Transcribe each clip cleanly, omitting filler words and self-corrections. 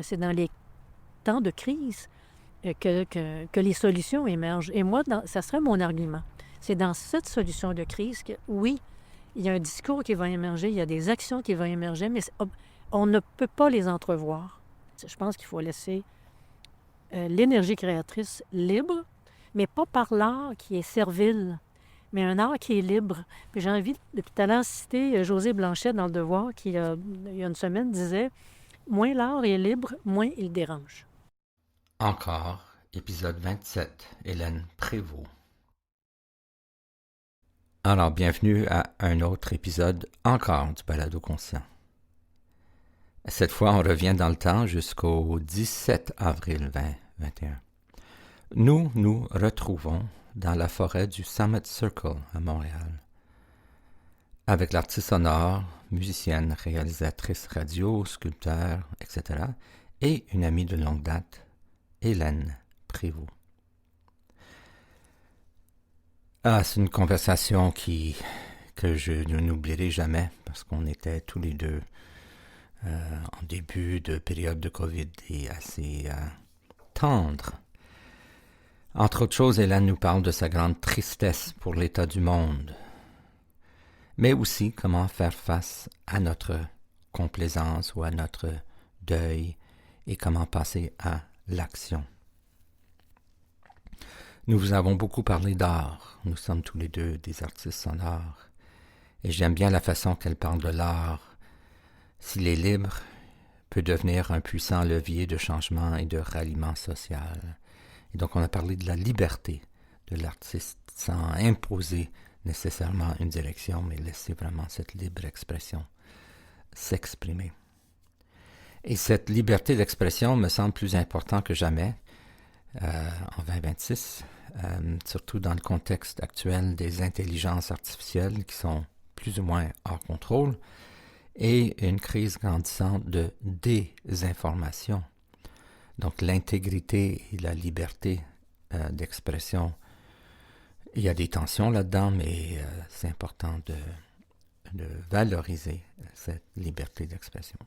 c'est dans les temps de crise que les solutions émergent. Et moi, ça serait mon argument. C'est dans cette solution de crise que, oui, il y a un discours qui va émerger, il y a des actions qui vont émerger, mais on ne peut pas les entrevoir. Je pense qu'il faut laisser l'énergie créatrice libre, mais pas par l'art qui est servile, mais un art qui est libre. Puis j'ai envie, depuis tout à l'heure, citer José Blanchet dans Le Devoir, qui, il y a une semaine, disait « Moins l'art est libre, moins il dérange ». Encore, épisode 27, Hélène Prévost. Alors, bienvenue à un autre épisode encore du Balado Conscient. Cette fois, on revient dans le temps jusqu'au 17 avril 2021. Nous nous retrouvons dans la forêt du Summit Circle à Montréal, avec l'artiste sonore, musicienne, réalisatrice radio, sculpteur, etc., et une amie de longue date, Hélène Prévost. C'est une conversation que je n'oublierai jamais parce qu'on était tous les deux en début de période de COVID et assez tendre. Entre autres choses, Hélène nous parle de sa grande tristesse pour l'état du monde, mais aussi comment faire face à notre complaisance ou à notre deuil et comment passer à l'action. Nous vous avons beaucoup parlé d'art. Nous sommes tous les deux des artistes sonores. Et j'aime bien la façon qu'elle parle de l'art. S'il est libre, peut devenir un puissant levier de changement et de ralliement social. Et donc on a parlé de la liberté de l'artiste sans imposer nécessairement une direction, mais laisser vraiment cette libre expression s'exprimer. Et cette liberté d'expression me semble plus importante que jamais en 2026, surtout dans le contexte actuel des intelligences artificielles qui sont plus ou moins hors contrôle et une crise grandissante de désinformation. Donc l'intégrité et la liberté d'expression, il y a des tensions là-dedans, mais c'est important de valoriser cette liberté d'expression.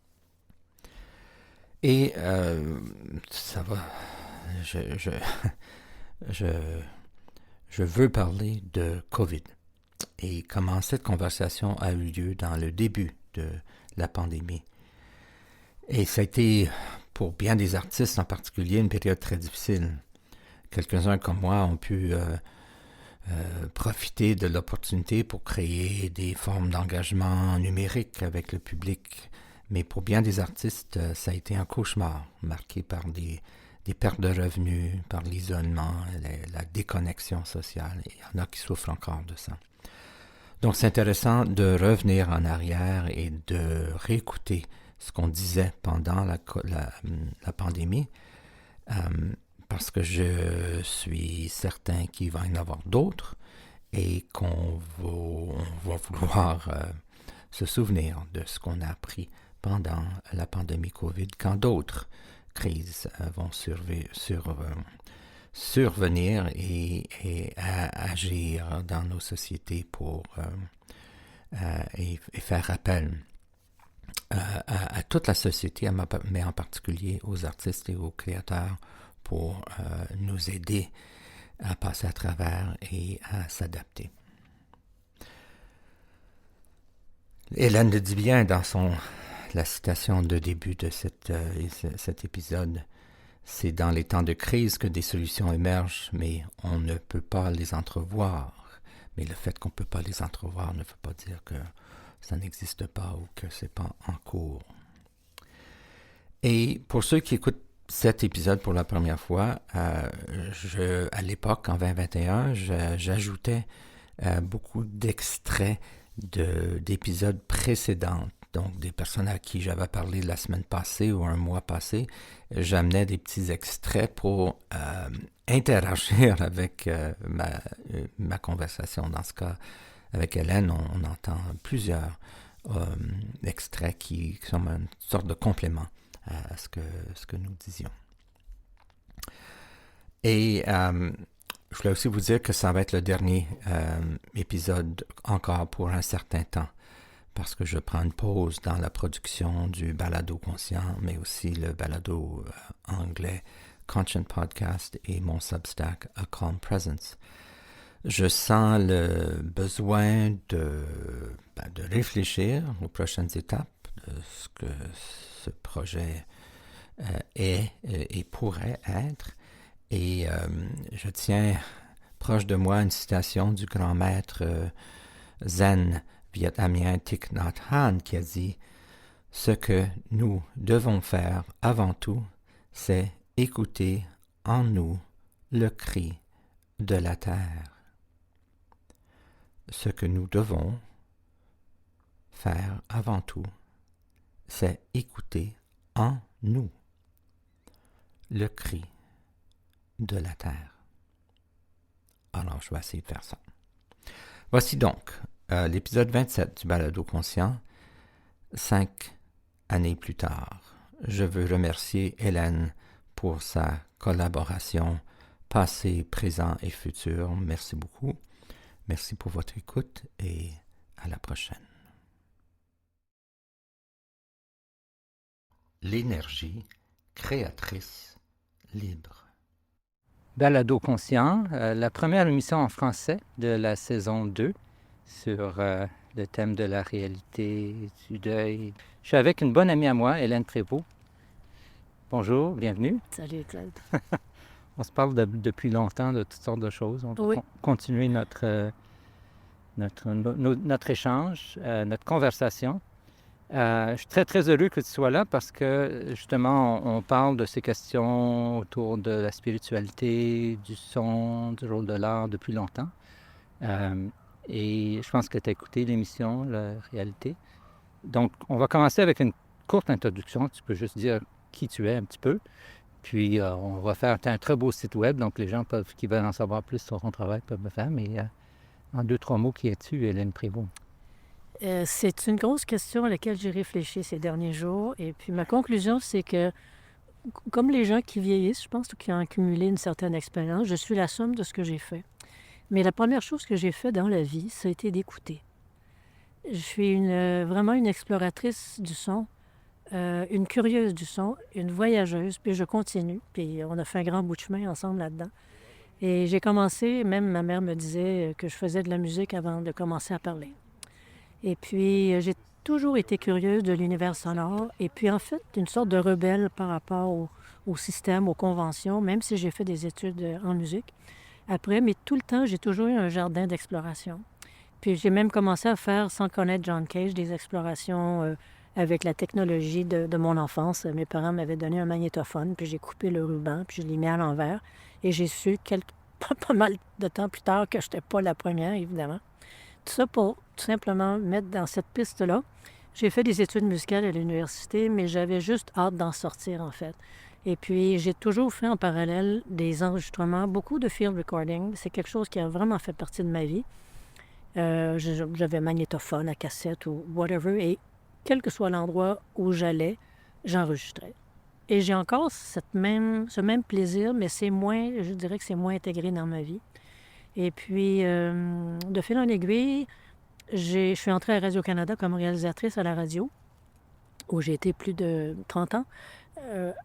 Et ça va... Je veux parler de COVID et comment cette conversation a eu lieu dans le début de la pandémie. Et ça a été, pour bien des artistes en particulier, une période très difficile. Quelques-uns comme moi ont pu profiter de l'opportunité pour créer des formes d'engagement numérique avec le public. Mais pour bien des artistes, ça a été un cauchemar, marqué par des pertes de revenus, par l'isolement, la déconnexion sociale. Il y en a qui souffrent encore de ça. Donc c'est intéressant de revenir en arrière et de réécouter ce qu'on disait pendant la pandémie, parce que je suis certain qu'il va y en avoir d'autres et qu'on va vouloir se souvenir de ce qu'on a appris pendant la pandémie COVID, quand d'autres crises vont survenir et agir dans nos sociétés pour et faire appel à toute la société, mais en particulier aux artistes et aux créateurs pour nous aider à passer à travers et à s'adapter. Hélène le dit bien dans la citation de début de cet épisode. C'est dans les temps de crise que des solutions émergent, mais on ne peut pas les entrevoir. Mais le fait qu'on ne peut pas les entrevoir ne veut pas dire que ça n'existe pas ou que c'est pas en cours. Et pour ceux qui écoutent cet épisode pour la première fois, à l'époque, en 2021, j'ajoutais beaucoup d'extraits d'épisodes précédents. Donc, des personnes à qui j'avais parlé la semaine passée ou un mois passé, j'amenais des petits extraits pour interagir avec ma conversation. Dans ce cas, avec Hélène, on entend plusieurs extraits qui sont une sorte de complément à ce que nous disions. Et je voulais aussi vous dire que ça va être le dernier épisode encore pour un certain temps, parce que je prends une pause dans la production du balado conscient, mais aussi le balado anglais Conscient Podcast et mon Substack A Calm Presence. Je sens le besoin de réfléchir aux prochaines étapes de ce que ce projet est et pourrait être. Et je tiens proche de moi une citation du grand maître zen vietnamien Thich Nhat Hanh qui a dit « Ce que nous devons faire avant tout, c'est écouter en nous le cri de la terre. » Ce que nous devons faire avant tout, c'est écouter en nous le cri de la terre. Alors, je vais essayer de faire ça. Voici donc l'épisode 27 du Balado Conscient, 5 années plus tard. Je veux remercier Hélène pour sa collaboration passé, présent et futur. Merci beaucoup. Merci pour votre écoute et à la prochaine. L'énergie créatrice libre. Balado Conscient, la première émission en français de la saison 2 sur le thème de la réalité, du deuil. Je suis avec une bonne amie à moi, Hélène Prévost. Bonjour, bienvenue. Salut, Claude. On se parle depuis longtemps de toutes sortes de choses. On va continuer notre échange, notre conversation. Je suis très, très heureux que tu sois là parce que, justement, on parle de ces questions autour de la spiritualité, du son, du rôle de l'art depuis longtemps. Et je pense que tu as écouté l'émission, la réalité. Donc, on va commencer avec une courte introduction. Tu peux juste dire qui tu es un petit peu. Puis, on va faire un très beau site web. Donc, les gens qui veulent en savoir plus sur ton travail peuvent le faire. Mais en 2-3 mots, qui es-tu, Hélène Prévost? C'est une grosse question à laquelle j'ai réfléchi ces derniers jours. Et puis ma conclusion, c'est que, comme les gens qui vieillissent, je pense, ou qui ont accumulé une certaine expérience, je suis la somme de ce que j'ai fait. Mais la première chose que j'ai fait dans la vie, ça a été d'écouter. Je suis vraiment une exploratrice du son, une curieuse du son, une voyageuse, puis je continue. Puis on a fait un grand bout de chemin ensemble là-dedans. Et j'ai commencé, même ma mère me disait que je faisais de la musique avant de commencer à parler. Et puis, j'ai toujours été curieuse de l'univers sonore. Et puis, en fait, une sorte de rebelle par rapport au système, aux conventions, même si j'ai fait des études en musique. Après, mais tout le temps, j'ai toujours eu un jardin d'exploration. Puis, j'ai même commencé à faire, sans connaître John Cage, des explorations avec la technologie de mon enfance. Mes parents m'avaient donné un magnétophone, puis j'ai coupé le ruban, puis je l'ai mis à l'envers. Et j'ai su pas mal de temps plus tard que je n'étais pas la première, évidemment. Tout ça pour tout simplement mettre dans cette piste-là. J'ai fait des études musicales à l'université, mais j'avais juste hâte d'en sortir, en fait. Et puis, j'ai toujours fait en parallèle des enregistrements, beaucoup de field recording. C'est quelque chose qui a vraiment fait partie de ma vie. J'avais magnétophone, à cassette ou whatever, et quel que soit l'endroit où j'allais, j'enregistrais. Et j'ai encore ce même plaisir, mais je dirais que c'est moins intégré dans ma vie. Et puis, de fil en aiguille, je suis entrée à Radio-Canada comme réalisatrice à la radio, où j'ai été plus de 30 ans.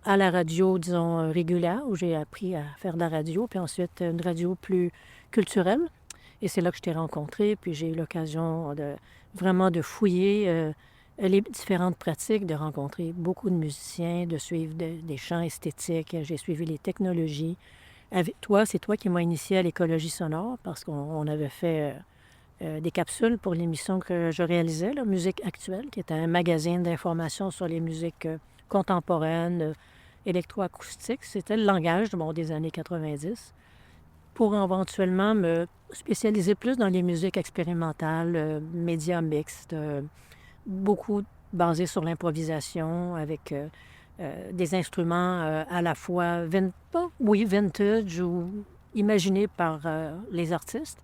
À la radio, disons, régulière, où j'ai appris à faire de la radio, puis ensuite une radio plus culturelle. Et c'est là que je t'ai rencontrée, puis j'ai eu l'occasion vraiment de fouiller les différentes pratiques, de rencontrer beaucoup de musiciens, de suivre des chants esthétiques. J'ai suivi les technologies. Avec toi, c'est toi qui m'as initié à l'écologie sonore parce qu'on avait fait des capsules pour l'émission que je réalisais, la Musique actuelle, qui était un magazine d'information sur les musiques contemporaines, électroacoustiques. C'était le langage des années 90 pour éventuellement me spécialiser plus dans les musiques expérimentales, médias mixtes, beaucoup basées sur l'improvisation avec... des instruments à la fois vintage ou imaginés par les artistes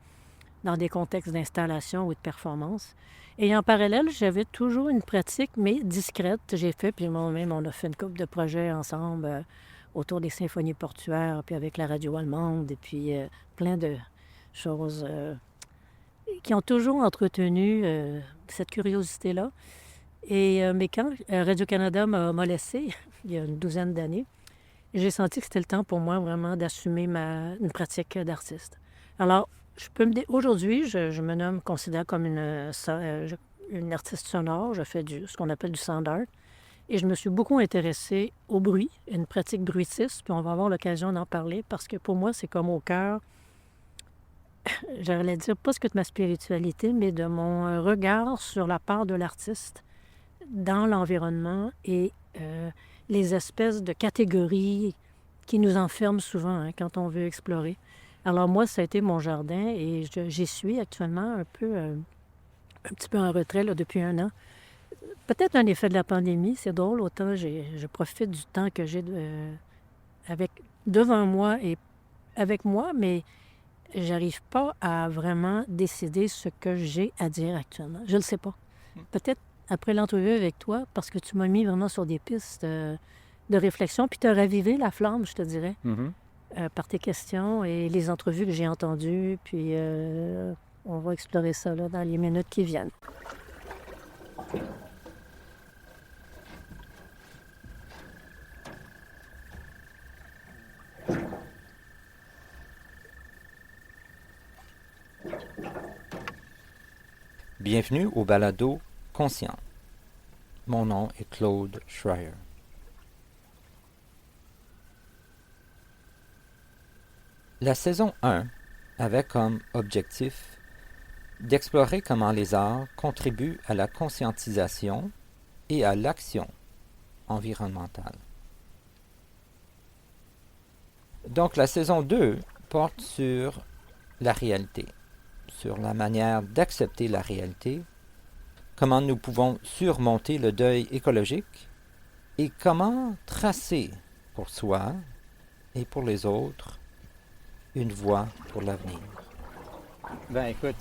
dans des contextes d'installation ou de performance. Et en parallèle, j'avais toujours une pratique, mais discrète. J'ai fait, puis moi-même, on a fait une couple de projets ensemble autour des symphonies portuaires, puis avec la radio allemande, et puis plein de choses qui ont toujours entretenu cette curiosité-là. Mais quand Radio-Canada m'a laissé, il y a une douzaine d'années, j'ai senti que c'était le temps pour moi vraiment d'assumer une pratique d'artiste. Alors, aujourd'hui, je me considère comme une artiste sonore. Je fais ce qu'on appelle du sound art. Et je me suis beaucoup intéressée au bruit, une pratique bruitiste, puis on va avoir l'occasion d'en parler parce que pour moi, c'est comme au cœur, j'allais dire pas ce que de ma spiritualité, mais de mon regard sur la part de l'artiste dans l'environnement et les espèces de catégories qui nous enferment souvent quand on veut explorer. Alors moi, ça a été mon jardin et j'y suis actuellement un petit peu en retrait là, depuis 1 an. Peut-être un effet de la pandémie, c'est drôle, autant je profite du temps que j'ai devant moi et avec moi, mais j'arrive pas à vraiment décider ce que j'ai à dire actuellement. Je le sais pas. Peut-être après l'entrevue avec toi, parce que tu m'as mis vraiment sur des pistes de réflexion, puis tu as ravivé la flamme, je te dirais, par tes questions et les entrevues que j'ai entendues, puis on va explorer ça là, dans les minutes qui viennent. Bienvenue au balado Conscient. Mon nom est Claude Schreier. La saison 1 avait comme objectif d'explorer comment les arts contribuent à la conscientisation et à l'action environnementale. Donc la saison 2 porte sur la réalité, sur la manière d'accepter la réalité, comment nous pouvons surmonter le deuil écologique et comment tracer pour soi et pour les autres une voie pour l'avenir. Ben écoute,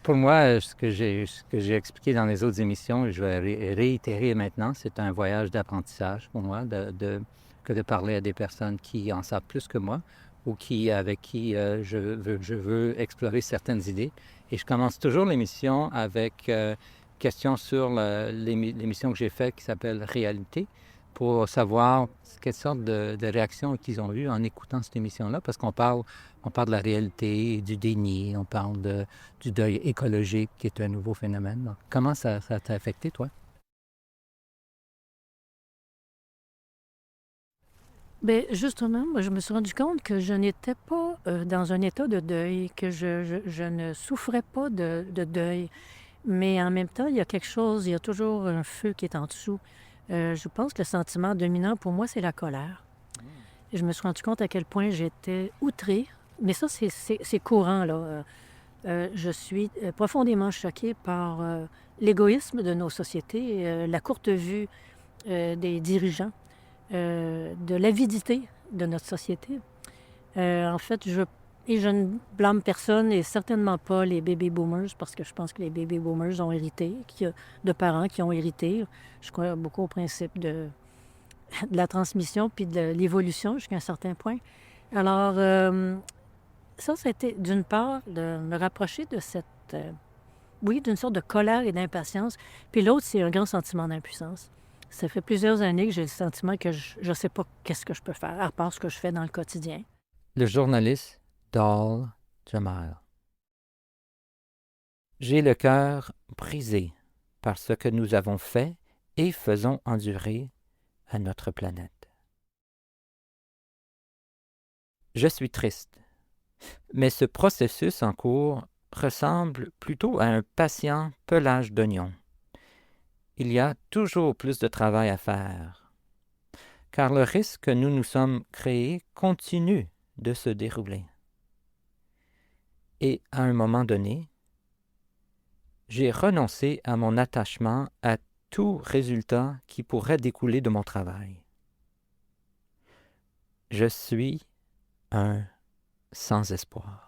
pour moi, ce que j'ai expliqué dans les autres émissions, je vais réitérer maintenant, c'est un voyage d'apprentissage pour moi, que de parler à des personnes qui en savent plus que moi ou avec qui je veux explorer certaines idées. Et je commence toujours l'émission avec questions sur l'émission que j'ai faite qui s'appelle Réalité, pour savoir quelle sorte de réactions qu'ils ont eues en écoutant cette émission-là, parce qu'on parle de la réalité, du déni, on parle du deuil écologique, qui est un nouveau phénomène. Donc, comment ça t'a affecté, toi? Bien, justement, moi, je me suis rendu compte que je n'étais pas dans un état de deuil, que je ne souffrais pas de deuil. Mais en même temps, il y a toujours un feu qui est en dessous. Je pense que le sentiment dominant pour moi, c'est la colère. Et je me suis rendu compte à quel point j'étais outrée. Mais ça, c'est courant, là. Je suis profondément choquée par l'égoïsme de nos sociétés, la courte vue des dirigeants, de l'avidité de notre société. En fait, je ne blâme personne et certainement pas les baby boomers parce que je pense que les baby boomers ont hérité, de parents qui ont hérité. Je crois beaucoup au principe de la transmission puis de l'évolution jusqu'à un certain point. Alors, ça a été d'une part de me rapprocher de d'une sorte de colère et d'impatience. Puis l'autre, c'est un grand sentiment d'impuissance. Ça fait plusieurs années que j'ai le sentiment que je ne sais pas qu'est-ce que je peux faire, à part ce que je fais dans le quotidien. Le journaliste Dal Jamal. J'ai le cœur brisé par ce que nous avons fait et faisons endurer à notre planète. Je suis triste, mais ce processus en cours ressemble plutôt à un patient pelage d'oignon. Il y a toujours plus de travail à faire, car le risque que nous nous sommes créés continue de se dérouler. Et à un moment donné, j'ai renoncé à mon attachement à tout résultat qui pourrait découler de mon travail. Je suis un sans espoir.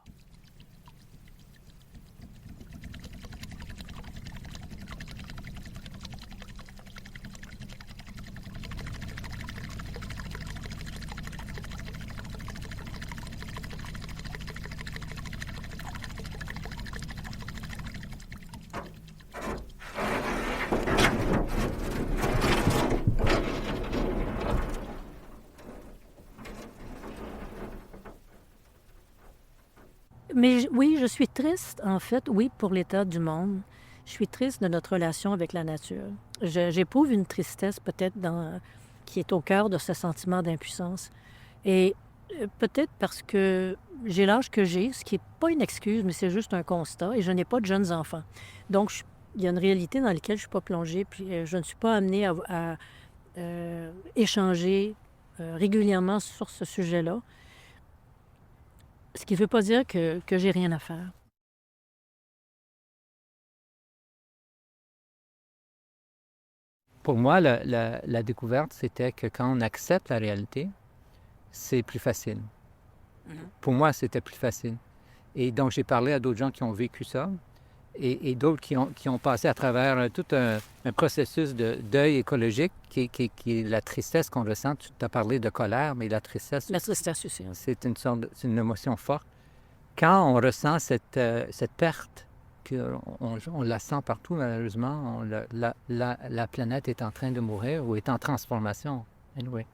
Mais oui, je suis triste, en fait, oui, pour l'état du monde. Je suis triste de notre relation avec la nature. J'éprouve une tristesse peut-être qui est au cœur de ce sentiment d'impuissance. Et peut-être parce que j'ai l'âge que j'ai, ce qui n'est pas une excuse, mais c'est juste un constat, et je n'ai pas de jeunes enfants. Donc, il y a une réalité dans laquelle je ne suis pas plongée, puis je ne suis pas amenée à échanger régulièrement sur ce sujet-là. Ce qui ne veut pas dire que j'ai rien à faire. Pour moi, la découverte, c'était que quand on accepte la réalité, c'est plus facile. Pour moi, c'était plus facile. Et donc, j'ai parlé à d'autres gens qui ont vécu ça et d'autres qui ont passé à travers tout un processus de deuil écologique qui est la tristesse qu'on ressent. Tu as parlé de colère, mais la tristesse, La tristesse aussi. Hein. c'est une émotion forte. Quand on ressent cette perte, on la sent partout, malheureusement, la planète est en train de mourir ou est en transformation. Anyway.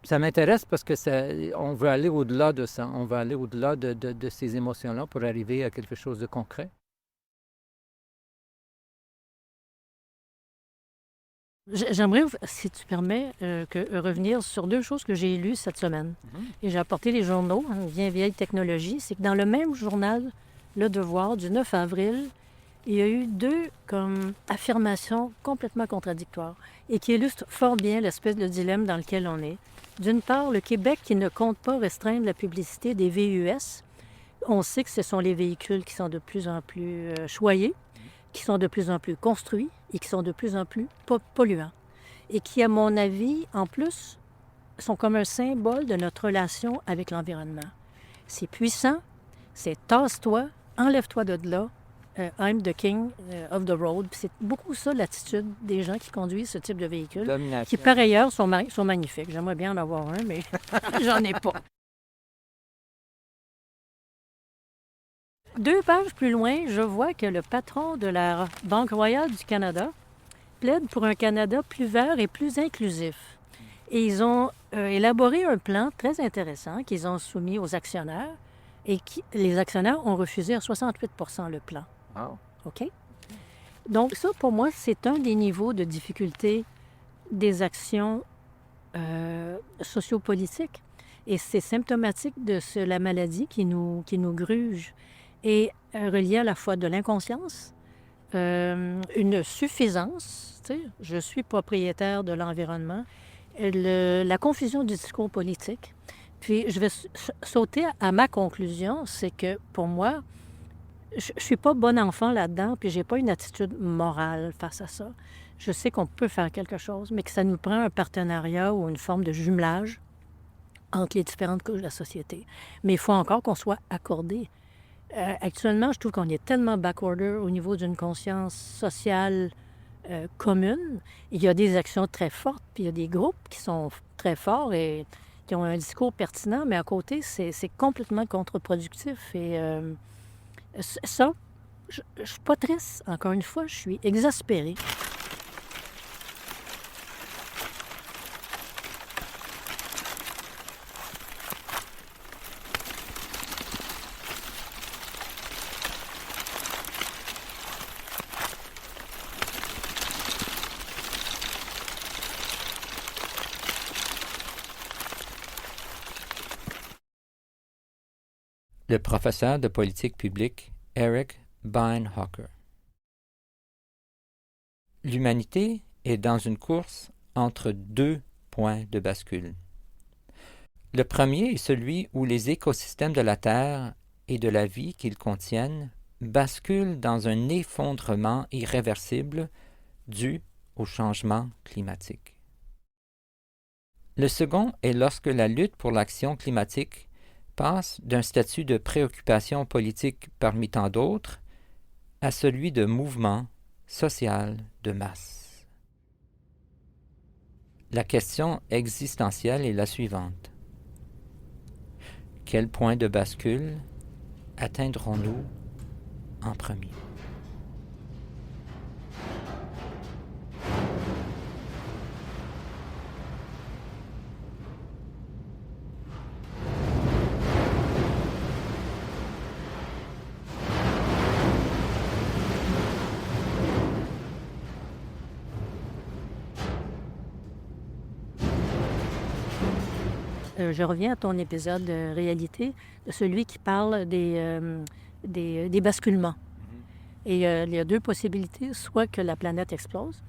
Ça m'intéresse parce que on veut aller au-delà de ça. On veut aller au-delà de ces émotions-là pour arriver à quelque chose de concret. J'aimerais, si tu permets, revenir sur 2 choses que j'ai lues cette semaine. Et j'ai apporté les journaux, une bien vieille technologie. C'est que dans le même journal, Le Devoir, du 9 avril, il y a eu 2 affirmations complètement contradictoires et qui illustrent fort bien l'espèce de dilemme dans lequel on est. D'une part, le Québec qui ne compte pas restreindre la publicité des VUS. On sait que ce sont les véhicules qui sont de plus en plus choyés, qui sont de plus en plus construits et qui sont de plus en plus polluants. Et qui, à mon avis, en plus, sont comme un symbole de notre relation avec l'environnement. C'est puissant, c'est « tasse-toi, enlève-toi de là, I'm the king of the road ». C'est beaucoup ça l'attitude des gens qui conduisent ce type de véhicule, Domination. qui par ailleurs sont magnifiques. J'aimerais bien en avoir un, mais j'en ai pas. 2 pages plus loin, je vois que le patron de la Banque royale du Canada plaide pour un Canada plus vert et plus inclusif. Et ils ont élaboré un plan très intéressant qu'ils ont soumis aux actionnaires et les actionnaires ont refusé à 68 % le plan. Wow. OK? Donc ça, pour moi, c'est un des niveaux de difficulté des actions sociopolitiques. Et c'est symptomatique de la maladie qui nous gruge et relié à la fois de l'inconscience, une suffisance, tu sais, je suis propriétaire de l'environnement, la confusion du discours politique. Puis je vais sauter à ma conclusion, c'est que pour moi, je ne suis pas bon enfant là-dedans, puis je n'ai pas une attitude morale face à ça. Je sais qu'on peut faire quelque chose, mais que ça nous prend un partenariat ou une forme de jumelage entre les différentes couches de la société. Mais il faut encore qu'on soit accordé. Actuellement, je trouve qu'on est tellement backorder au niveau d'une conscience sociale commune. Il y a des actions très fortes, puis il y a des groupes qui sont très forts et qui ont un discours pertinent, mais à côté, c'est complètement contre-productif. Et ça, je ne suis pas triste. Encore une fois, je suis exaspérée. Le professeur de politique publique Eric Beinhocker. L'humanité est dans une course entre 2 points de bascule. Le premier est celui où les écosystèmes de la Terre et de la vie qu'ils contiennent basculent dans un effondrement irréversible dû au changement climatique. Le second est lorsque la lutte pour l'action climatique passe d'un statut de préoccupation politique parmi tant d'autres à celui de mouvement social de masse. La question existentielle est la suivante. Quel point de bascule atteindrons-nous en premier? je reviens à ton épisode de réalité, de celui qui parle des basculements. Et il y a deux possibilités, soit que la planète explose,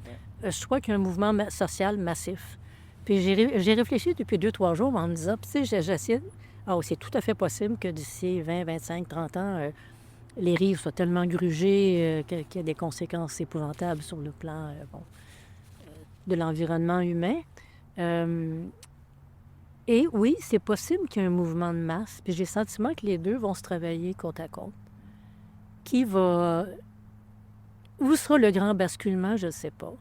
soit qu'il y a un mouvement social massif. Puis j'ai réfléchi depuis 2-3 jours en me disant, tu sais, j'essaie, c'est tout à fait possible que d'ici 20, 25, 30 ans, les rives soient tellement grugées qu'il y ait des conséquences épouvantables sur le plan de l'environnement humain. Et oui, c'est possible qu'il y ait un mouvement de masse, puis j'ai le sentiment que les deux vont se travailler côte à côte. Où sera le grand basculement, je ne sais pas.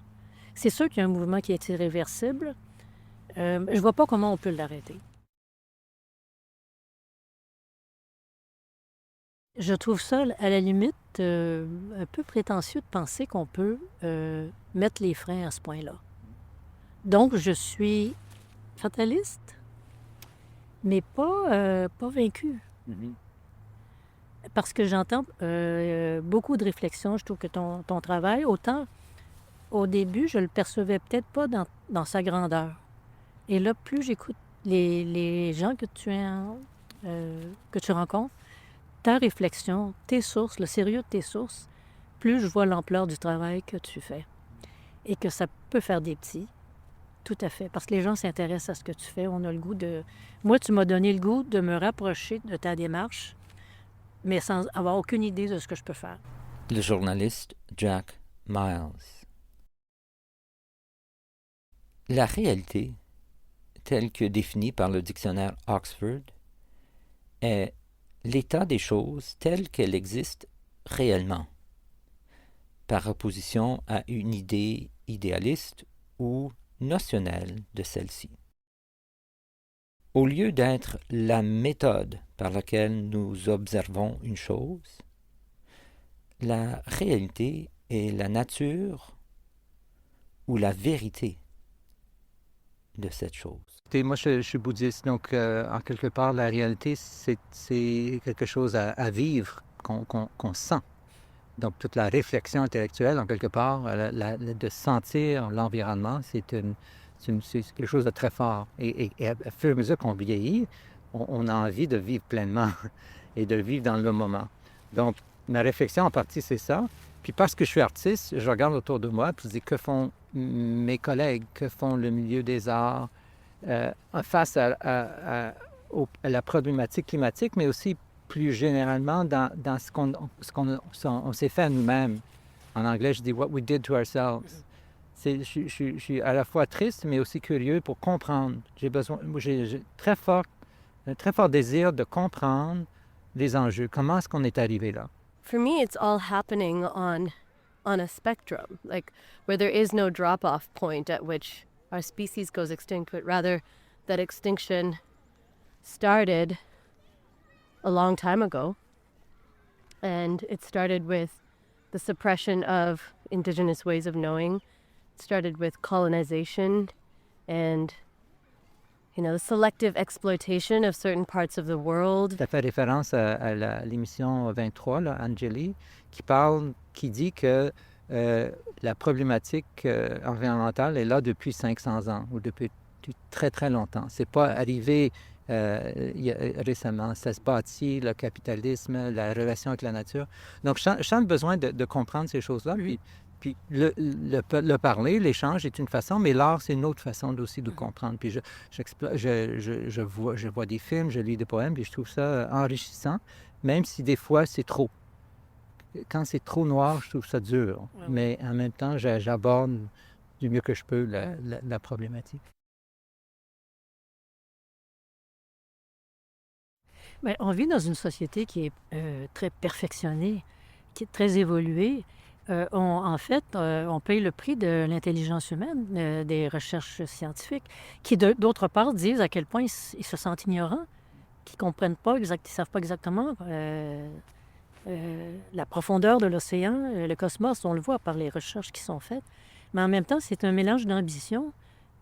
C'est sûr qu'il y a un mouvement qui est irréversible. Je ne vois pas comment on peut l'arrêter. Je trouve ça, à la limite, un peu prétentieux de penser qu'on peut mettre les freins à ce point-là. Donc, je suis fataliste, mais pas vaincue. Parce que j'entends beaucoup de réflexions. Je trouve que ton travail, autant au début, je le percevais peut-être pas dans sa grandeur. Et là, plus j'écoute les gens que tu rencontres, ta réflexion, tes sources, le sérieux de tes sources, plus je vois l'ampleur du travail que tu fais. Et que ça peut faire des petits. Tout à fait. Parce que les gens s'intéressent à ce que tu fais. On a le goût de... Moi, tu m'as donné le goût de me rapprocher de ta démarche, mais sans avoir aucune idée de ce que je peux faire. Le journaliste Jack Miles. La réalité, telle que définie par le dictionnaire Oxford, est l'état des choses tel qu'elle existe réellement, par opposition à une idée idéaliste ou notionnelle de celle-ci. Au lieu d'être la méthode par laquelle nous observons une chose, la réalité est la nature ou la vérité de cette chose. Moi, je suis bouddhiste, donc en quelque part, la réalité, c'est quelque chose à vivre, qu'on sent. Donc, toute la réflexion intellectuelle, en quelque part, de sentir l'environnement, c'est quelque chose de très fort. Et à fur et à mesure qu'on vieillit, on a envie de vivre pleinement et de vivre dans le moment. Donc, ma réflexion en partie, c'est ça. Puis parce que je suis artiste, je regarde autour de moi et je dis que font mes collègues, que font le milieu des arts face à la problématique climatique, mais aussi plus généralement dans ce qu'on s'est fait à nous-mêmes. En anglais, je dis « what we did to ourselves ». Je suis à la fois triste, mais aussi curieux pour comprendre. J'ai un très fort désir de comprendre les enjeux. Comment est-ce qu'on est arrivé là? For me, it's all happening on a spectrum, like where there is no drop-off point at which our species goes extinct, but rather that extinction started a long time ago. And it started with the suppression of indigenous ways of knowing. It started with colonization and, the selective exploitation of certain parts of the world. Ça fait référence à l'émission 23, là, Angeli, qui dit que la problématique environnementale est là depuis 500 ans ou depuis très, très longtemps. C'est pas arrivé récemment. Ça se bâtit, le capitalisme, la relation avec la nature. Donc, je sens le besoin de comprendre ces choses-là. Puis le parler, l'échange est une façon, mais l'art, c'est une autre façon aussi de comprendre. Puis je vois des films, je lis des poèmes, puis je trouve ça enrichissant, même si des fois, c'est trop. Quand c'est trop noir, je trouve ça dur. Ouais. Mais en même temps, j'aborde du mieux que je peux la problématique. Bien, on vit dans une société qui est très perfectionnée, qui est très évoluée. On paye le prix de l'intelligence humaine, des recherches scientifiques, qui, d'autre part, disent à quel point ils se sentent ignorants, qu'ils ne comprennent pas, ils ne savent pas exactement la profondeur de l'océan, le cosmos, on le voit par les recherches qui sont faites. Mais en même temps, c'est un mélange d'ambition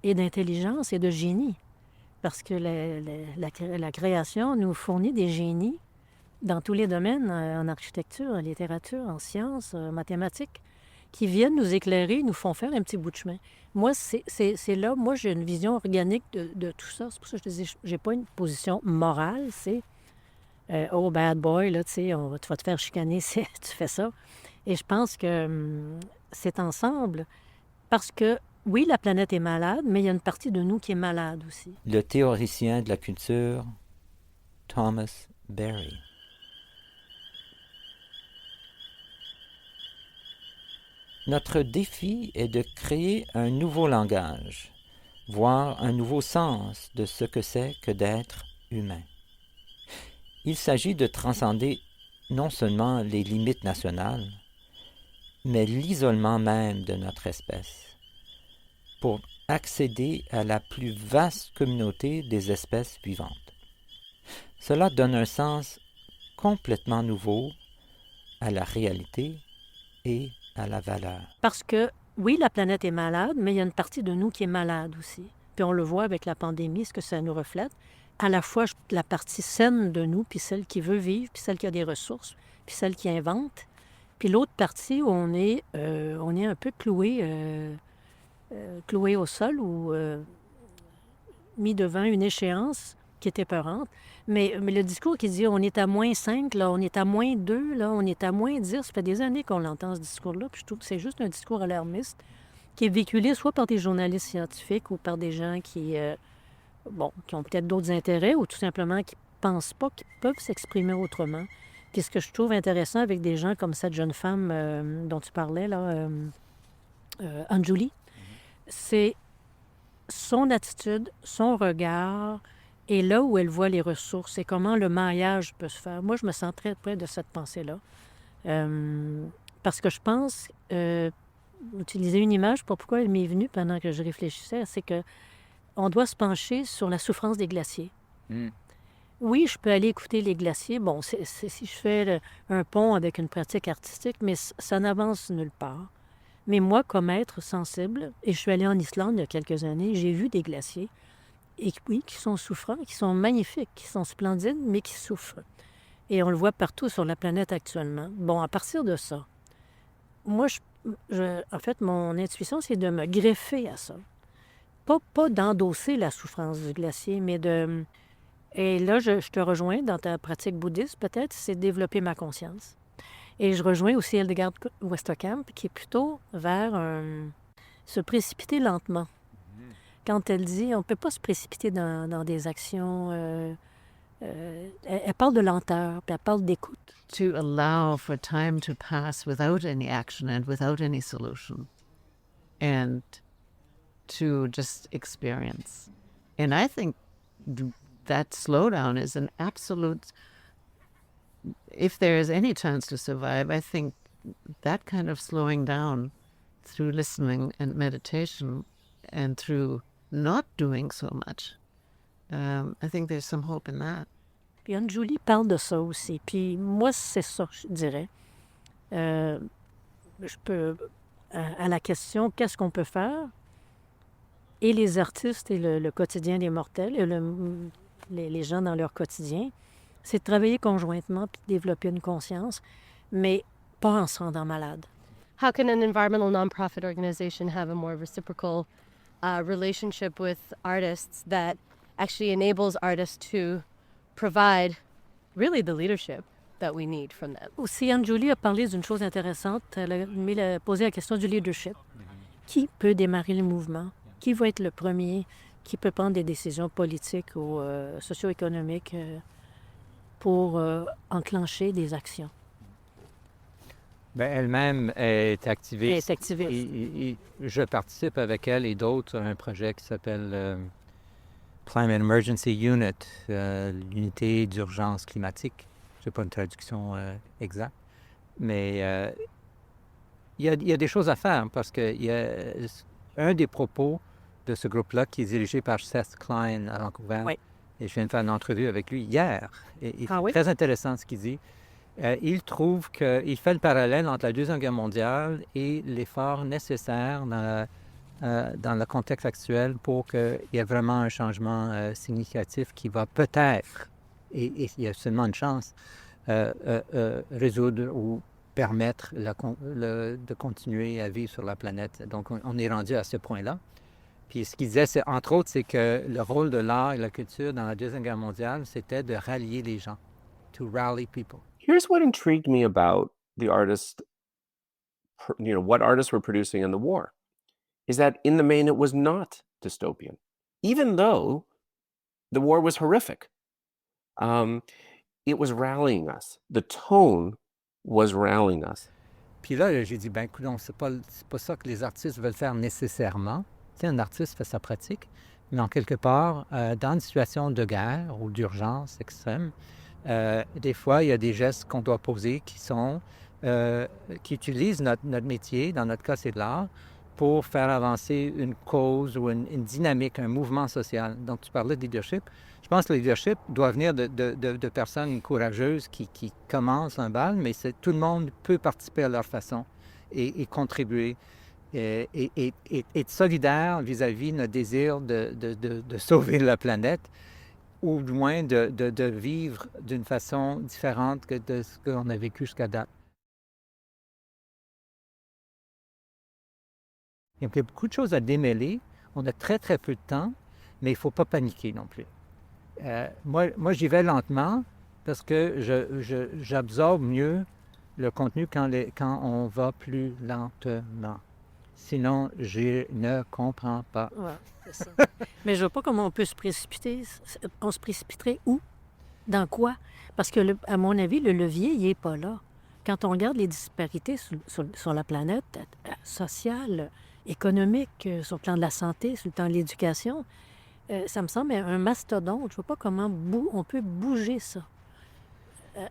et d'intelligence et de génie. Parce que la création nous fournit des génies dans tous les domaines, en architecture, en littérature, en sciences, en mathématiques, qui viennent nous éclairer, nous font faire un petit bout de chemin. Moi, c'est là, moi, j'ai une vision organique de tout ça. C'est pour ça que je te dis, j'ai pas une position morale, c'est oh, bad boy, là, tu sais, tu vas te faire chicaner si tu fais ça. Et je pense que c'est ensemble, parce que, oui, la planète est malade, mais il y a une partie de nous qui est malade aussi. Le théoricien de la culture, Thomas Berry. Notre défi est de créer un nouveau langage, voire un nouveau sens de ce que c'est que d'être humain. Il s'agit de transcender non seulement les limites nationales, mais l'isolement même de notre espèce, pour accéder à la plus vaste communauté des espèces vivantes. Cela donne un sens complètement nouveau à la réalité et à la valeur. Parce que, oui, la planète est malade, mais il y a une partie de nous qui est malade aussi. Puis on le voit avec la pandémie, ce que ça nous reflète. À la fois la partie saine de nous, puis celle qui veut vivre, puis celle qui a des ressources, puis celle qui invente. Puis l'autre partie où on est un peu cloué au sol ou mis devant une échéance qui est épeurante. Mais le discours qui dit on est à -5, là, on est à -2, là, on est à -10, ça fait des années qu'on l'entend, ce discours-là. Puis je trouve que c'est juste un discours alarmiste qui est véhiculé soit par des journalistes scientifiques ou par des gens qui ont peut-être d'autres intérêts ou tout simplement qui ne pensent pas qu'ils peuvent s'exprimer autrement. Puis ce que je trouve intéressant avec des gens comme cette jeune femme dont tu parlais, là, Anjuli, c'est son attitude, son regard et là où elle voit les ressources et comment le maillage peut se faire. Moi, je me sens très près de cette pensée-là. Parce que je pense, utiliser une image pour pourquoi elle m'est venue pendant que je réfléchissais, c'est que on doit se pencher sur la souffrance des glaciers. Oui, je peux aller écouter les glaciers. Bon, si je fais un pont avec une pratique artistique, mais ça n'avance nulle part. Mais moi, comme être sensible, et je suis allée en Islande il y a quelques années, j'ai vu des glaciers, et oui, qui sont souffrants, qui sont magnifiques, qui sont splendides, mais qui souffrent. Et on le voit partout sur la planète actuellement. Bon, à partir de ça, moi, en fait, mon intuition, c'est de me greffer à ça. Pas d'endosser la souffrance du glacier, mais de... Et là, je te rejoins dans ta pratique bouddhiste, peut-être, c'est de développer ma conscience. Et je rejoins aussi Hildegard Westerkamp, qui est plutôt vers se précipiter lentement. Quand elle dit, on ne peut pas se précipiter dans des actions... elle parle de lenteur, puis elle parle d'écoute. To allow for time to pass without any action and without any solution. And to just experience. And I think that slowdown is an absolute... If there is any chance to survive, I think that kind of slowing down through listening and meditation and through not doing so much, I think there's some hope in that. Puis Anjuli parle de ça aussi. Puis moi, c'est ça, je dirais. Je peux... À la question, qu'est-ce qu'on peut faire? Et les artistes et le quotidien des mortels, et les gens dans leur quotidien, c'est de travailler conjointement puis de développer une conscience, mais pas en se rendant malade. How can an environmental nonprofit organization have a more reciprocal relationship with artists that actually enables artists to provide really the leadership that we need from them? Aussi, Anjuli a parlé d'une chose intéressante. Elle a posé la question du leadership. Qui peut démarrer le mouvement? Qui va être le premier? Qui peut prendre des décisions politiques ou socio-économiques pour enclencher des actions? Bien, elle-même est activiste. Elle est activiste. Et je participe avec elle et d'autres à un projet qui s'appelle Climate Emergency Unit, l'unité d'urgence climatique. Je n'ai pas une traduction exacte. Mais il y a des choses à faire parce qu'il y a un des propos de ce groupe-là qui est dirigé par Seth Klein à Vancouver. Oui. Et je viens de faire une entrevue avec lui hier. Et c'est oui? très intéressant ce qu'il dit. Il trouve qu'il fait le parallèle entre la Deuxième Guerre mondiale et l'effort nécessaire dans le contexte actuel pour qu'il y ait vraiment un changement significatif qui va peut-être, et il y a seulement une chance, résoudre ou permettre de continuer à vivre sur la planète. Donc, on est rendu à ce point-là. Puis ce qu'il disait, c'est, entre autres, c'est que le rôle de l'art et la culture dans la Deuxième Guerre mondiale, c'était de rallier les gens, to rally people. Here's what intrigued me about the artist, what artists were producing in the war, is that in the main it was not dystopian, even though the war was horrific. It was rallying us. The tone was rallying us. Puis là, j'ai dit, ben écoute, c'est pas ça que les artistes veulent faire nécessairement. Tu sais, un artiste fait sa pratique, mais en quelque part, dans une situation de guerre ou d'urgence extrême, des fois, il y a des gestes qu'on doit poser qui utilisent notre métier, dans notre cas, c'est de l'art, pour faire avancer une cause ou une dynamique, un mouvement social. Donc, tu parlais de leadership. Je pense que le leadership doit venir de personnes courageuses qui commencent un bal, mais tout le monde peut participer à leur façon et contribuer et être solidaire vis-à-vis de notre désir de sauver la planète ou du moins de vivre d'une façon différente que de ce qu'on a vécu jusqu'à date. Il y a beaucoup de choses à démêler. On a très, très peu de temps, mais il ne faut pas paniquer non plus. Moi, j'y vais lentement parce que j'absorbe mieux le contenu quand on va plus lentement. Sinon, je ne comprends pas. Ouais, c'est ça. Mais je ne vois pas comment on peut se précipiter. On se précipiterait où? Dans quoi? Parce que, à mon avis, le levier, il n'est pas là. Quand on regarde les disparités sur la planète, sociale, économique, sur le plan de la santé, sur le plan de l'éducation, ça me semble un mastodonte. Je ne vois pas comment on peut bouger ça.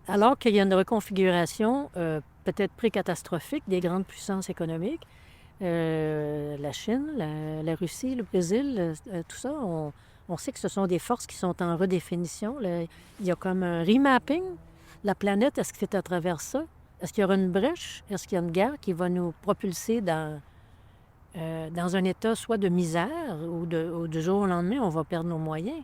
Alors qu'il y a une reconfiguration peut-être pré-catastrophique des grandes puissances économiques, la Chine, la Russie, le Brésil, tout ça, on sait que ce sont des forces qui sont en redéfinition. Il y a comme un remapping. La planète, est-ce que c'est à travers ça? Est-ce qu'il y aura une brèche? Est-ce qu'il y a une guerre qui va nous propulser dans un état soit de misère ou du jour au lendemain, on va perdre nos moyens?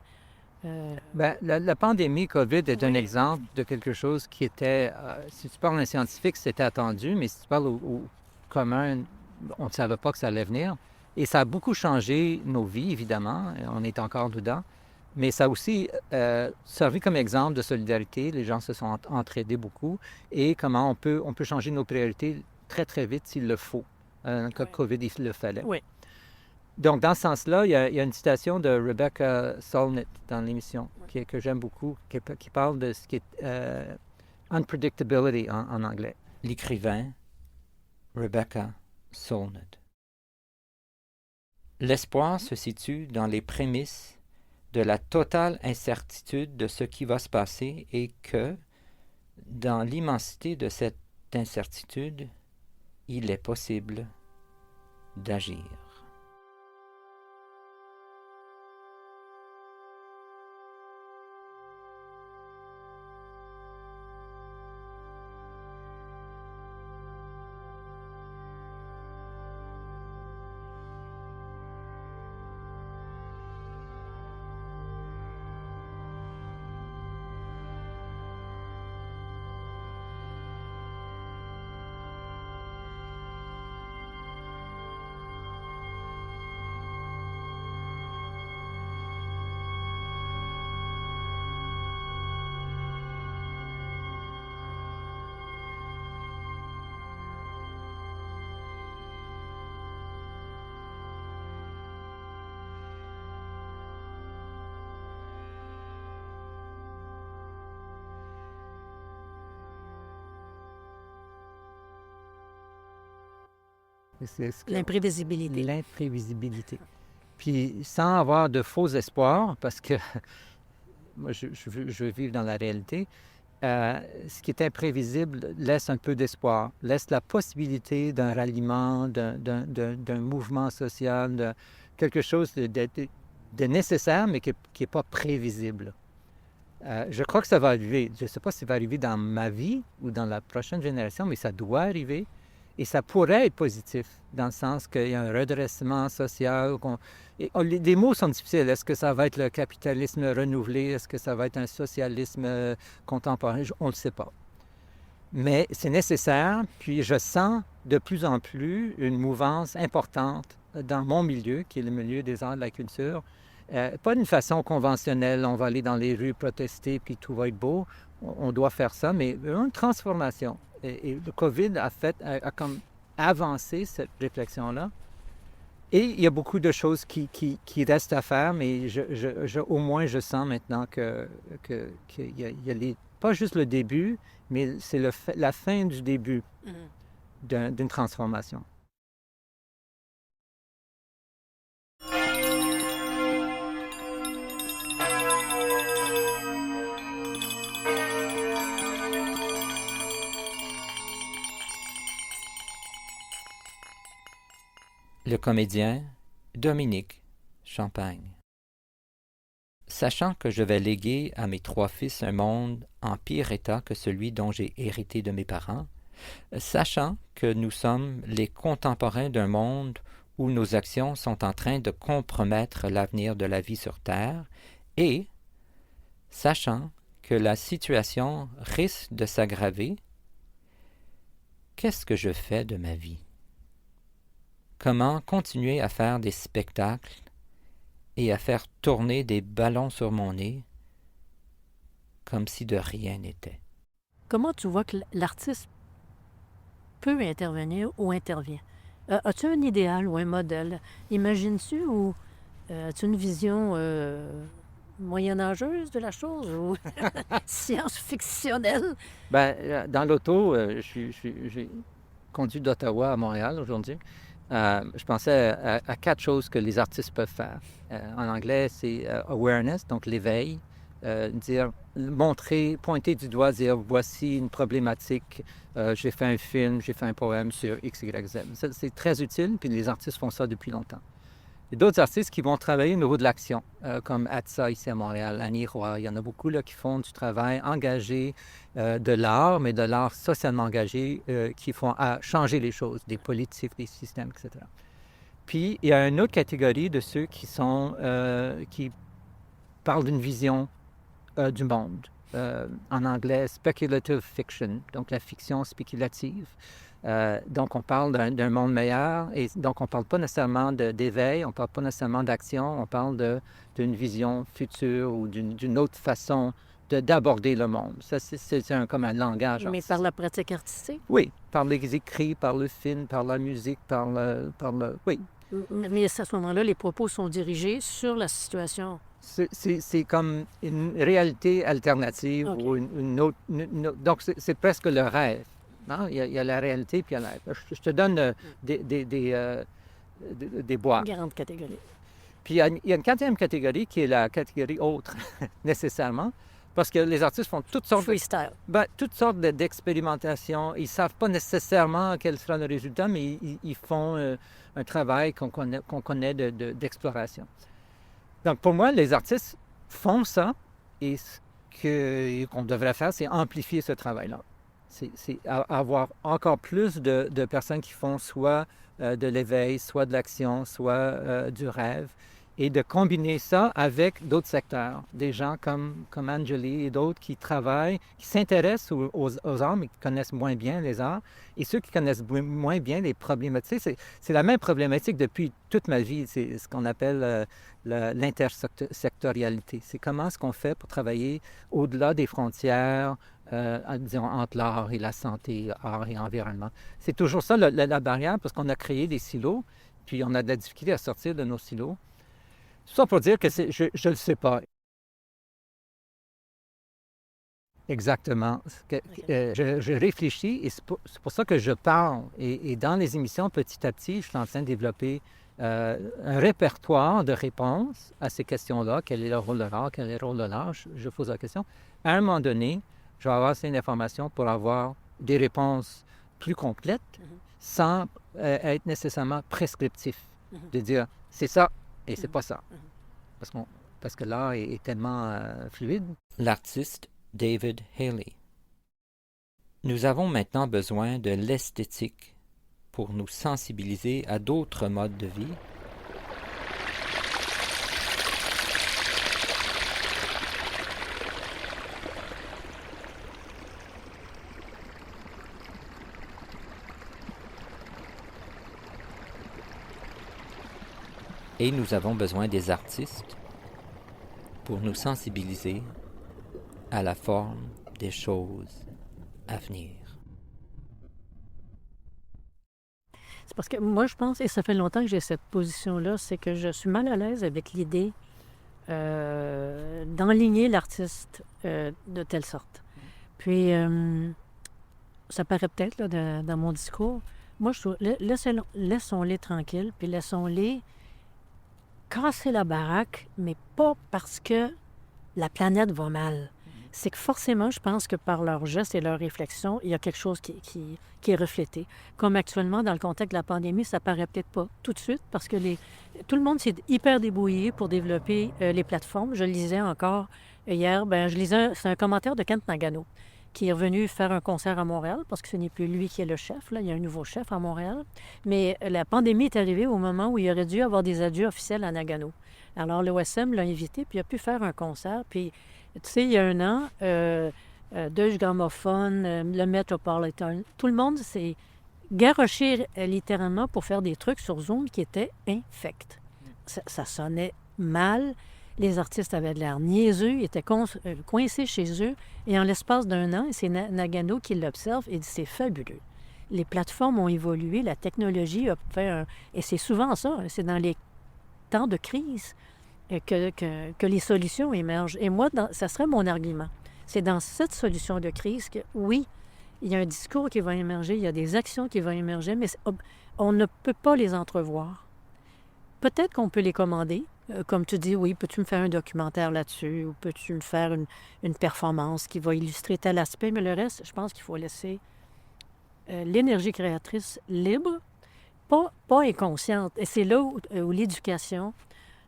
La pandémie COVID est un exemple de quelque chose qui était, si tu parles d'un scientifique, c'était attendu, mais si tu parles au commun, on ne savait pas que ça allait venir. Et ça a beaucoup changé nos vies, évidemment. On est encore dedans. Mais ça a aussi servi comme exemple de solidarité. Les gens se sont entraidés beaucoup. Et comment on peut changer nos priorités très, très vite s'il le faut. Dans le cas de COVID, il le fallait. Oui. Donc, dans ce sens-là, il y a une citation de Rebecca Solnit dans l'émission que j'aime beaucoup, qui parle de ce qui est unpredictability en anglais. L'écrivain Rebecca Solnit. L'espoir se situe dans les prémices de la totale incertitude de ce qui va se passer et que, dans l'immensité de cette incertitude, il est possible d'agir. L'imprévisibilité. L'imprévisibilité. Puis sans avoir de faux espoirs, parce que moi, je veux vivre dans la réalité, ce qui est imprévisible laisse un peu d'espoir, laisse la possibilité d'un ralliement, d'un mouvement social, de quelque chose de nécessaire, mais qui n'est pas prévisible. Je crois que ça va arriver. Je ne sais pas si ça va arriver dans ma vie ou dans la prochaine génération, mais ça doit arriver. Et ça pourrait être positif, dans le sens qu'il y a un redressement social. Les mots sont difficiles. Est-ce que ça va être le capitalisme renouvelé? Est-ce que ça va être un socialisme contemporain? On ne le sait pas. Mais c'est nécessaire, puis je sens de plus en plus une mouvance importante dans mon milieu, qui est le milieu des arts de la culture. Pas d'une façon conventionnelle, on va aller dans les rues protester, puis tout va être beau. On doit faire ça, mais une transformation. Et le COVID a comme avancé cette réflexion-là. Et il y a beaucoup de choses qui restent à faire, mais au moins je sens maintenant qu'il y a pas juste le début, mais c'est la fin du début d'une transformation. Le comédien Dominique Champagne. Sachant que je vais léguer à mes 3 fils un monde en pire état que celui dont j'ai hérité de mes parents, sachant que nous sommes les contemporains d'un monde où nos actions sont en train de compromettre l'avenir de la vie sur Terre, et sachant que la situation risque de s'aggraver, qu'est-ce que je fais de ma vie? Comment continuer à faire des spectacles et à faire tourner des ballons sur mon nez comme si de rien n'était? Comment tu vois que l'artiste peut intervenir ou intervient? As-tu un idéal ou un modèle? Imagines-tu ou as-tu une vision moyenâgeuse de la chose ou science-fictionnelle? Dans l'auto, j'ai conduit d'Ottawa à Montréal aujourd'hui. Je pensais à 4 choses que les artistes peuvent faire. En anglais, c'est awareness, donc l'éveil. Pointer du doigt, dire voici une problématique, j'ai fait un film, j'ai fait un poème sur X, Y, Z. Ça, c'est très utile, puis les artistes font ça depuis longtemps. Il y a d'autres artistes qui vont travailler au niveau de l'action, comme Atsa ici à Montréal, Annie Roy. Il y en a beaucoup là, qui font du travail engagé de l'art, mais de l'art socialement engagé, qui font changer les choses, des politiques, des systèmes, etc. Puis, il y a une autre catégorie de ceux qui parlent d'une vision du monde. En anglais, speculative fiction, donc la fiction spéculative. Donc, on parle d'un monde meilleur et donc on ne parle pas nécessairement d'éveil, on ne parle pas nécessairement d'action, on parle d'une vision future ou d'une autre façon d'aborder le monde. Ça, c'est comme un langage Mais artistique. par la pratique artistique? Oui, par les écrits, par le film, par la musique, oui. Mais à ce moment-là, les propos sont dirigés sur la situation. C'est comme une réalité alternative OK. ou une autre... donc, c'est presque le rêve. Non? Il y a la réalité puis il y a la... Je te donne des boîtes. Grande catégorie. Puis il y a une 4e catégorie qui est la catégorie autre, nécessairement, parce que les artistes font toutes sortes, Freestyle. toutes sortes d'expérimentations. Ils ne savent pas nécessairement quel sera le résultat, mais ils font un travail qu'on connaît d'exploration. Donc pour moi, les artistes font ça et ce qu'on devrait faire, c'est amplifier ce travail-là. C'est avoir encore plus de personnes qui font soit de l'éveil, soit de l'action, soit du rêve, et de combiner ça avec d'autres secteurs, des gens comme Anjali et d'autres qui travaillent, qui s'intéressent aux arts, mais qui connaissent moins bien les arts, et ceux qui connaissent moins bien les problématiques. C'est la même problématique depuis toute ma vie, c'est ce qu'on appelle l'intersectorialité. C'est comment est-ce qu'on fait pour travailler au-delà des frontières, disons, entre l'art et la santé, art et environnement. C'est toujours ça la barrière, parce qu'on a créé des silos, puis on a de la difficulté à sortir de nos silos. Tout ça pour dire que je ne le sais pas. Exactement. Je réfléchis et c'est pour ça que je parle. Et dans les émissions, petit à petit, je suis en train de développer un répertoire de réponses à ces questions-là. Quel est le rôle de l'art? Quel est le rôle de l'art? Je pose la question. À un moment donné, je vais avoir assez d'informations pour avoir des réponses plus complètes sans être nécessairement prescriptif. De dire, c'est ça et c'est pas ça. Parce que l'art est tellement fluide. L'artiste David Haley. Nous avons maintenant besoin de l'esthétique pour nous sensibiliser à d'autres modes de vie. Et nous avons besoin des artistes pour nous sensibiliser à la forme des choses à venir. C'est parce que moi, je pense, et ça fait longtemps que j'ai cette position-là, c'est que je suis mal à l'aise avec l'idée d'enligner l'artiste de telle sorte. Puis, ça paraît peut-être là, dans mon discours. Moi, je trouve, laissons-les tranquilles, puis laissons-les casser la baraque, mais pas parce que la planète va mal. C'est que forcément, je pense que par leurs gestes et leurs réflexions, il y a quelque chose qui est reflété. Comme actuellement, dans le contexte de la pandémie, ça paraît peut-être pas tout de suite parce que tout le monde s'est hyper débrouillé pour développer les plateformes. Je le lisais encore hier, c'est un commentaire de Kent Nagano qui est revenu faire un concert à Montréal parce que ce n'est plus lui qui est le chef. Là. Il y a un nouveau chef à Montréal. Mais la pandémie est arrivée au moment où il aurait dû avoir des adieux officiels à Nagano. Alors, l'OSM l'a invité, puis il a pu faire un concert. Puis, tu sais, il y a un an, Deutsche Grammophon, le Metropolitan, tout le monde s'est garoché littéralement pour faire des trucs sur Zoom qui étaient infects. Ça sonnait mal. Les artistes avaient de l'air niaiseux, ils étaient coincés chez eux. Et en l'espace d'un an, c'est Nagano qui l'observe et dit c'est fabuleux. Les plateformes ont évolué, la technologie a fait Et c'est souvent ça, c'est dans les temps de crise que les solutions émergent. Et moi, ça serait mon argument. C'est dans cette solution de crise que, oui, il y a un discours qui va émerger, il y a des actions qui vont émerger, mais on ne peut pas les entrevoir. Peut-être qu'on peut les commander. Comme tu dis, oui, peux-tu me faire un documentaire là-dessus ou peux-tu me faire une performance qui va illustrer tel aspect, mais le reste, je pense qu'il faut laisser l'énergie créatrice libre, pas inconsciente. Et c'est là où l'éducation,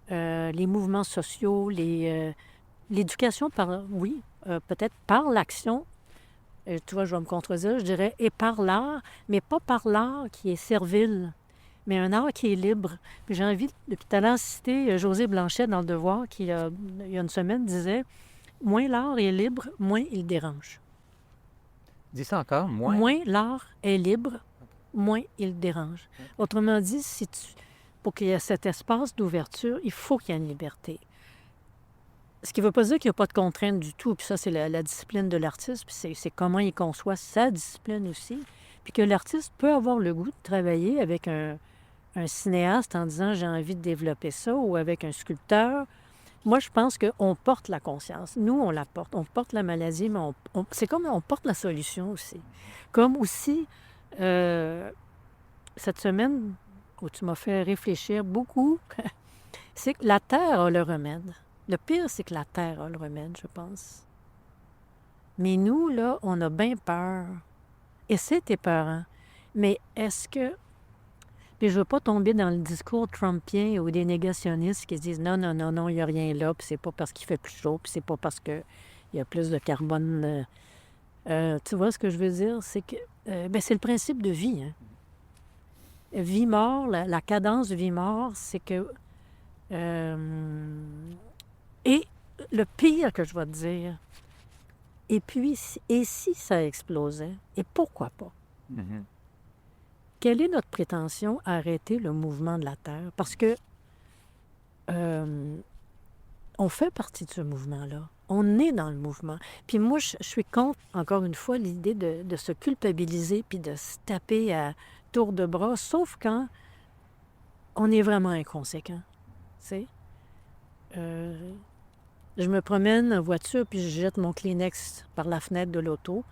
les mouvements sociaux, l'éducation peut-être par l'action, tu vois, je vais me contredire, je dirais, et par l'art, mais pas par l'art qui est servile, mais un art qui est libre. Puis j'ai envie, depuis tout à l'heure, citer José Blanchet dans Le Devoir, qui, il y a une semaine, disait « Moins l'art est libre, moins il dérange. Dis ça encore, » moins. Moins l'art est libre, moins il dérange. Autrement dit, pour qu'il y ait cet espace d'ouverture, il faut qu'il y ait une liberté. Ce qui ne veut pas dire qu'il n'y a pas de contraintes du tout. Puis ça, c'est la discipline de l'artiste. Puis c'est comment il conçoit sa discipline aussi. Puis que l'artiste peut avoir le goût de travailler avec un cinéaste en disant « j'ai envie de développer ça » ou avec un sculpteur. Moi, je pense qu'on porte la conscience. Nous, on la porte. On porte la maladie, mais c'est comme on porte la solution aussi. Comme aussi, cette semaine où tu m'as fait réfléchir beaucoup, c'est que la Terre a le remède. Le pire, c'est que la Terre a le remède, je pense. Mais nous, là, on a bien peur. Et c'est épeurant. Mais est-ce que... Puis je ne veux pas tomber dans le discours trumpien ou des négationnistes qui disent non, il n'y a rien là, puis c'est pas parce qu'il fait plus chaud, puis c'est pas parce qu'il y a plus de carbone. Tu vois ce que je veux dire? C'est que c'est le principe de vie. Hein? Vie-mort, la cadence de vie-mort, c'est que... et le pire que je vais te dire, et puis, et si ça explosait? Et pourquoi pas? Mhm. Quelle est notre prétention à arrêter le mouvement de la Terre? Parce que on fait partie de ce mouvement-là. On est dans le mouvement. Puis moi, je suis contre, encore une fois, l'idée de se culpabiliser puis de se taper à tour de bras, sauf quand on est vraiment inconséquent. Tu sais? Je me promène en voiture puis je jette mon Kleenex par la fenêtre de l'auto.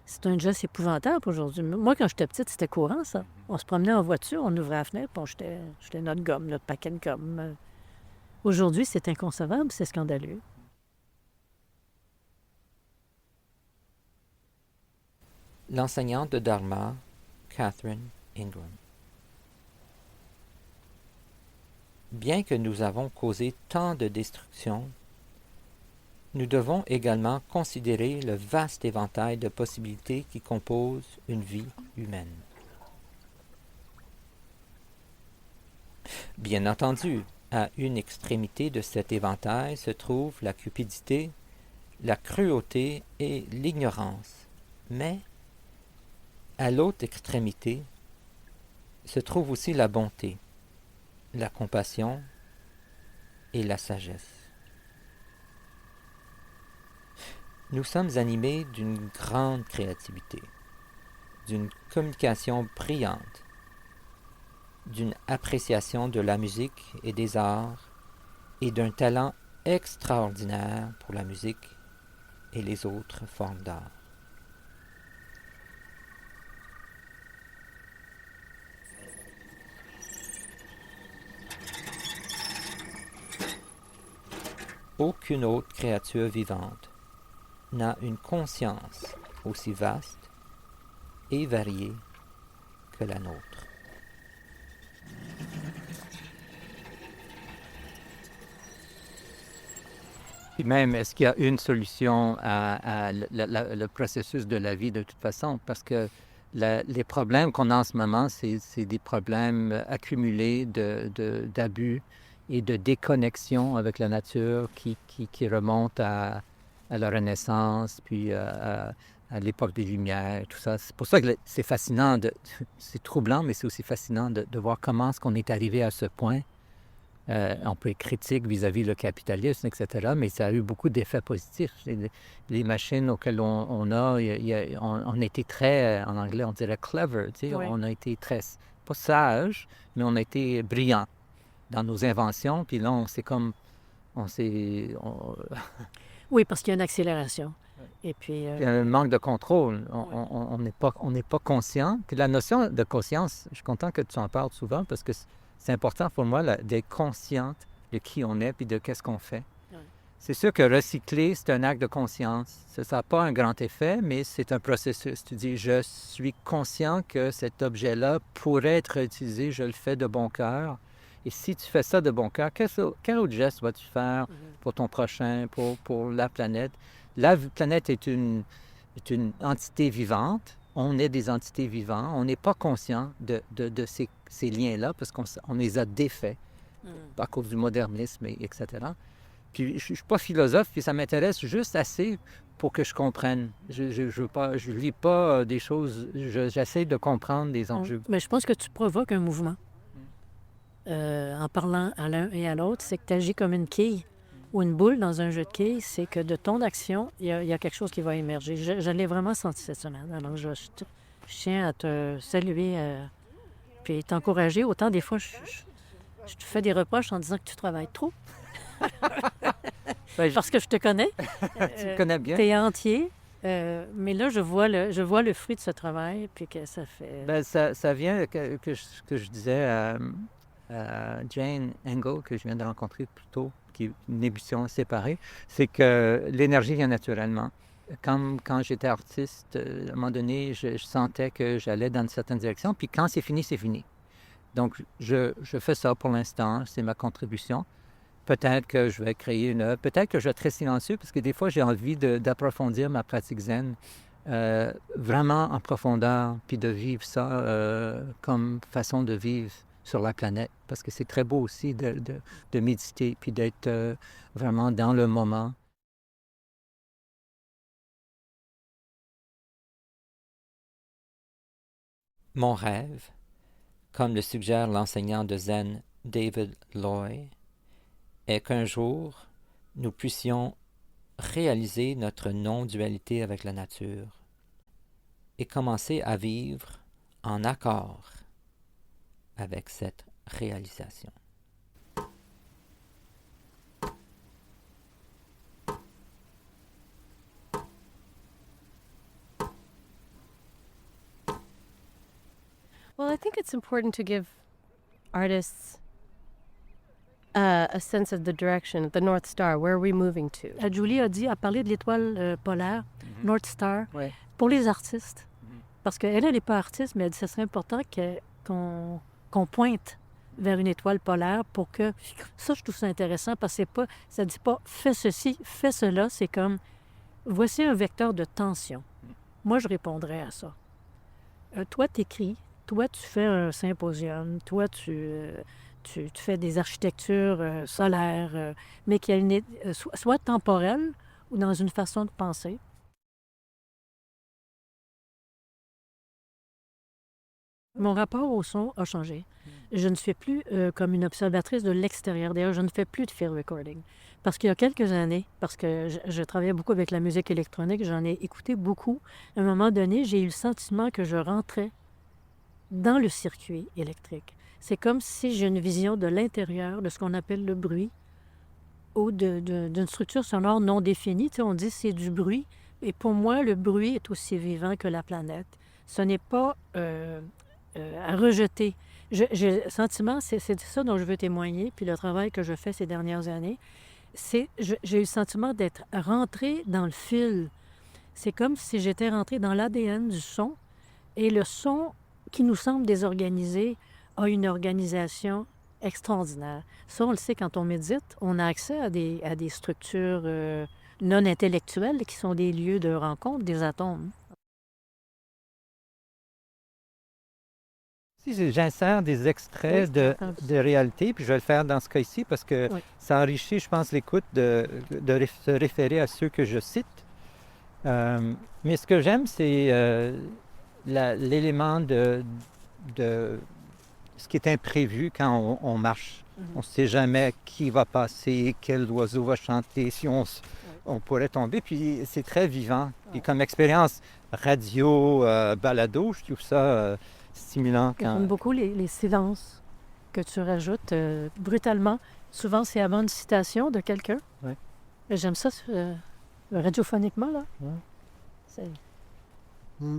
C'est un geste épouvantable aujourd'hui. Moi, quand j'étais petite, c'était courant, ça. On se promenait en voiture, on ouvrait la fenêtre, puis on jetait notre gomme, notre paquet de gomme. Aujourd'hui, c'est inconcevable, c'est scandaleux. L'enseignante de Dharma, Catherine Ingram. Bien que nous avons causé tant de destruction, nous devons également considérer le vaste éventail de possibilités qui composent une vie humaine. Bien entendu, à une extrémité de cet éventail se trouve la cupidité, la cruauté et l'ignorance, mais à l'autre extrémité se trouve aussi la bonté, la compassion et la sagesse. Nous sommes animés d'une grande créativité, d'une communication brillante, d'une appréciation de la musique et des arts et d'un talent extraordinaire pour la musique et les autres formes d'art. Aucune autre créature vivante n'a une conscience aussi vaste et variée que la nôtre. Puis même, est-ce qu'il y a une solution à le processus de la vie de toute façon? Parce que les problèmes qu'on a en ce moment, c'est des problèmes accumulés d'abus et de déconnexion avec la nature qui remontent à la Renaissance, puis à l'époque des Lumières, tout ça. C'est pour ça que c'est fascinant, c'est troublant, mais c'est aussi fascinant de voir comment est-ce qu'on est arrivé à ce point. On peut être critique vis-à-vis le capitalisme, etc., mais ça a eu beaucoup d'effets positifs. Les machines auxquelles on a été très, en anglais, on dirait clever, tu sais, Oui. on a été très, pas sage, mais on a été brillant dans nos inventions, puis là, Oui, parce qu'il y a une accélération. Et puis, il y a un manque de contrôle. On n'est pas conscient. Puis la notion de conscience, je suis content que tu en parles souvent parce que c'est important pour moi d'être consciente de qui on est puis de qu'est-ce qu'on fait. Ouais. C'est sûr que recycler, c'est un acte de conscience. Ça n'a pas un grand effet, mais c'est un processus. Tu dis, je suis conscient que cet objet-là pourrait être utilisé, je le fais de bon cœur. Et si tu fais ça de bon cœur, quel autre geste vas-tu faire pour ton prochain, pour la planète? La planète est une entité vivante. On est des entités vivantes. On n'est pas conscient de ces liens-là parce qu'on les a défaits à cause du modernisme, etc. Puis je ne suis pas philosophe, puis ça m'intéresse juste assez pour que je comprenne. Je lis pas des choses, j'essaie de comprendre des enjeux. Mais je pense que tu provoques un mouvement. En parlant à l'un et à l'autre, c'est que tu agis comme une quille ou une boule dans un jeu de quilles, c'est que de ton action, il y a quelque chose qui va émerger. Je l'ai vraiment senti cette semaine. Alors, je tiens à te saluer puis t'encourager. Autant des fois, je te fais des reproches en disant que tu travailles trop. Parce que je te connais. Tu me connais bien. Tu es entier. Mais là, je vois le fruit de ce travail, puis que ça fait... Ben, ça vient que je disais à Jane Engel, que je viens de rencontrer plus tôt, qui est une émission séparée, c'est que l'énergie vient naturellement. Quand j'étais artiste, à un moment donné, je sentais que j'allais dans une certaine direction, puis quand c'est fini, c'est fini. Donc, je fais ça pour l'instant, c'est ma contribution. Peut-être que je vais créer une œuvre, peut-être que je vais être très silencieux, parce que des fois, j'ai envie d'approfondir ma pratique zen, vraiment en profondeur, puis de vivre ça comme façon de vivre sur la planète, parce que c'est très beau aussi de méditer, puis d'être vraiment dans le moment. Mon rêve, comme le suggère l'enseignant de Zen David Loy, est qu'un jour, nous puissions réaliser notre non-dualité avec la nature et commencer à vivre en accord avec cette réalisation. Well, I think it's important to give artists a sense of the direction, the North Star. Where are we moving to? Julie a parlé de l'étoile polaire, North Star, Ouais. pour les artistes. Parce qu'elle n'est pas artiste, mais elle dit que ce serait important qu'on pointe vers une étoile polaire pour que... Ça, je trouve ça intéressant parce que ça ne dit pas « fais ceci, fais cela ». C'est comme « voici un vecteur de tension ». Moi, je répondrais à ça. Toi, tu écris. Toi, tu fais un symposium. Toi, tu fais des architectures solaires, mais qui a soit temporelle ou dans une façon de penser. Mon rapport au son a changé. je ne suis plus comme une observatrice de l'extérieur. D'ailleurs, je ne fais plus de field recording. Parce qu'il y a quelques années, parce que je travaillais beaucoup avec la musique électronique, j'en ai écouté beaucoup. À un moment donné, j'ai eu le sentiment que je rentrais dans le circuit électrique. C'est comme si j'ai une vision de l'intérieur de ce qu'on appelle le bruit ou d'une structure sonore non définie. Tu sais, on dit c'est du bruit. Et pour moi, le bruit est aussi vivant que la planète. Ce n'est pas à rejeter. J'ai le sentiment, c'est ça dont je veux témoigner, puis le travail que je fais ces dernières années, j'ai eu le sentiment d'être rentrée dans le fil. C'est comme si j'étais rentrée dans l'ADN du son, et le son qui nous semble désorganisé a une organisation extraordinaire. Ça, on le sait quand on médite, on a accès à des structures non intellectuelles qui sont des lieux de rencontre des atomes. Si j'insère des extraits de réalité, puis je vais le faire dans ce cas-ci parce que Oui. ça enrichit, je pense, l'écoute de se référer à ceux que je cite. Mais ce que j'aime, c'est l'élément de ce qui est imprévu quand on marche. On ne sait jamais qui va passer, quel oiseau va chanter, si on pourrait tomber. Puis c'est très vivant. Et comme expérience radio, balado, je trouve ça stimulant. J'aime beaucoup les silences que tu rajoutes brutalement. Souvent, c'est avant une citation de quelqu'un. Ouais. J'aime ça radiophoniquement, là. Ouais. C'est... Mm.